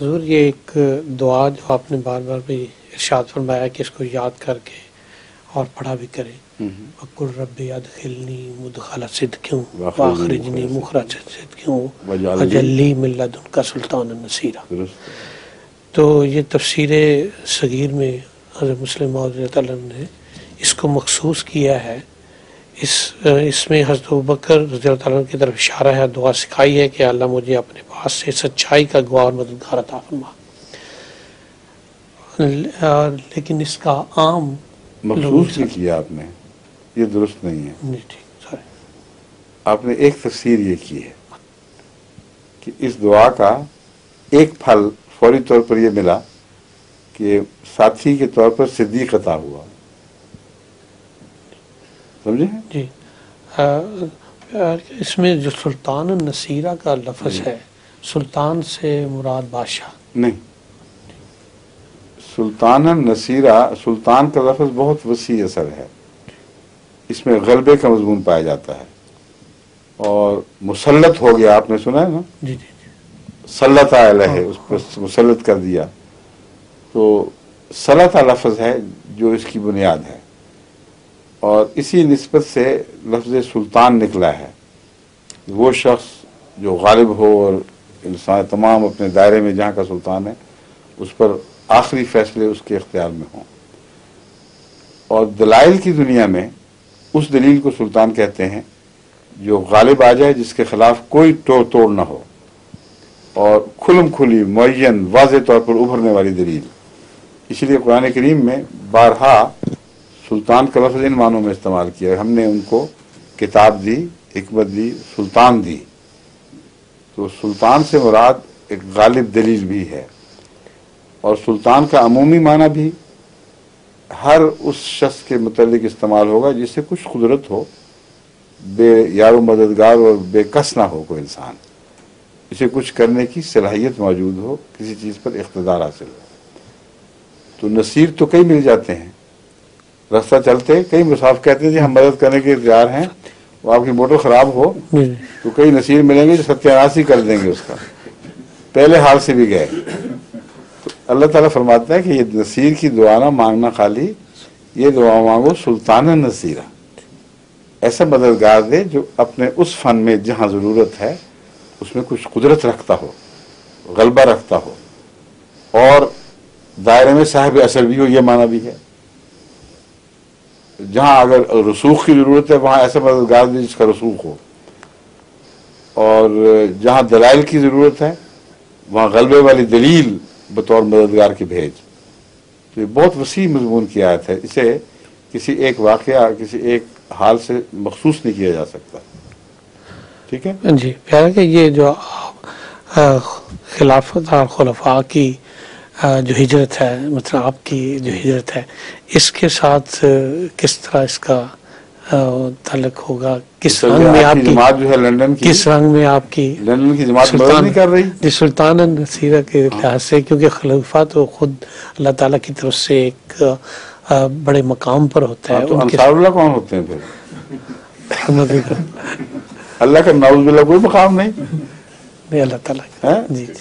حضور یہ ایک دعا جو آپ نے بار بار بھی ارشاد فرمایا کہ اس کو یاد کر کے اور پڑھا بھی کریں، وَقُلْ رَبِّ أَدْخِلْنِي مُدْخَلَ صِدْقٍ وَأَخْرِجْنِي مُخْرَجَ صِدْقٍ وَاجْعَلْ لِي مِن لَّدُنكَ سُلْطَانًا نَصِيرًا۔ تو یہ تفسیر صغیر میں حضرت مسلم موعود رضی اللہ عنہ نے اس کو مخصوص کیا ہے۔ اس میں حضرت ابوبکر رضی اللہ عنہ کی طرف اشارہ ہے، دعا سکھائی ہے کہ اللہ مجھے اپنے پاس سے سچائی کا گواہ اور مددگار عطا فرما۔ لیکن اس کا عام مخصوص نہیں کیا آپ نے، یہ درست نہیں ہے۔ نہیں ٹھیک، سوری، آپ نے ایک تفسیر یہ کی ہے کہ اس دعا کا ایک پھل فوری طور پر یہ ملا کہ ساتھی کے طور پر صدیق عطا ہوا، سمجھے؟ جی۔ اس میں جو سلطان النصیرہ کا لفظ ہے، سلطان سے مراد بادشاہ نہیں، سلطان النصیرہ، سلطان کا لفظ بہت وسیع اثر ہے، اس میں غلبے کا مضمون پایا جاتا ہے، اور مسلط ہو گیا، آپ نے سنا ہے نا؟ جی جی جی، سلط علیہ، اس پر مسلط کر دیا، تو سلط لفظ ہے جو اس کی بنیاد ہے، اور اسی نسبت سے لفظ سلطان نکلا ہے، وہ شخص جو غالب ہو اور انسان تمام اپنے دائرے میں جہاں کا سلطان ہے اس پر آخری فیصلے اس کے اختیار میں ہوں۔ اور دلائل کی دنیا میں اس دلیل کو سلطان کہتے ہیں جو غالب آ جائے، جس کے خلاف کوئی توڑ نہ ہو، اور کھلم کھلی معین واضح طور پر ابھرنے والی دلیل۔ اس لیے قرآن کریم میں بارہا سلطان کا لفظ ان معنوں میں استعمال کیا، ہم نے ان کو کتاب دی، حکمت دی، سلطان دی، تو سلطان سے مراد ایک غالب دلیل بھی ہے، اور سلطان کا عمومی معنی بھی ہر اس شخص کے متعلق استعمال ہوگا جس سے کچھ قدرت ہو، بے یار و مددگار اور بے کس نہ ہو کوئی انسان، اسے کچھ کرنے کی صلاحیت موجود ہو، کسی چیز پر اقتدار حاصل ہو۔ تو نصیر تو کئی مل جاتے ہیں، رستہ چلتے کئی مصاف کہتے ہیں جی ہم مدد کرنے کے تیار ہیں، وہ آپ کی موٹر خراب ہو تو کئی نصیر ملیں گے جو ستیاناش ہی کر دیں گے اس کا، پہلے حال سے بھی گئے۔ تو اللہ تعالیٰ فرماتا ہے کہ یہ نصیر کی دعا نہ مانگنا، خالی یہ دعا مانگو سلطان النصیرہ، ایسا مددگار دے جو اپنے اس فن میں جہاں ضرورت ہے اس میں کچھ قدرت رکھتا ہو، غلبہ رکھتا ہو، اور دائرے میں صاحب اثر بھی ہو، یہ معنی بھی ہے۔ جہاں اگر رسوخ کی ضرورت ہے وہاں ایسا مددگار دے جس کا رسوخ ہو، اور جہاں دلائل کی ضرورت ہے وہاں غلبے والی دلیل بطور مددگار کی بھیج۔ تو یہ بہت وسیع مضمون کی آیت ہے، اسے کسی ایک واقعہ، کسی ایک حال سے مخصوص نہیں کیا جا سکتا، ٹھیک ہے جی۔ پیارا کہ یہ جو خلافت اور خلفاء کی جو ہجرت ہے، مطلب آپ کی جو ہجرت ہے، اس کے ساتھ کس طرح اس کا تعلق ہوگا؟ کس رنگ میں آپ کی جماعت جو ہے لندن کی، کس رنگ میں آپ کی لندن کی جماعت مدد نہیں کر رہی جی سلطان النصیرہ کے لحاظ سے، کیونکہ خلیفہ تو خود اللہ تعالیٰ کی طرف سے ایک بڑے مقام پر ہوتا ہے۔ تو انصار اللہ کون ہوتے ہیں پھر؟ نہیں، اللہ کا نعوذ باللہ کوئی مقام نہیں، اللہ تعالیٰ جی جی۔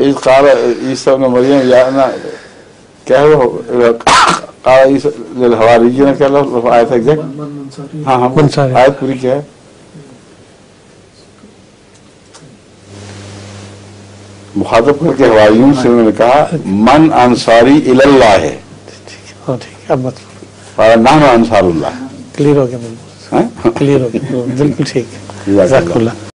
اس قال عیسیٰ ابن مریم یا نا کیا ہے وہ قال عیسیٰ للحواریین، کیا لفظ آیت ہے ایگزیکٹ؟ ہاں آیت پوری کیا ہے؟ مخاطب کر کے حواریون سے انہوں نے کہا من انصاری الی اللہ ہے، ٹھیک، اب مطلب قال نحن انصار اللہ، کلیئر ہو گیا، کلیئر ہو گیا، بالکل ٹھیک ہے، جزاک اللہ۔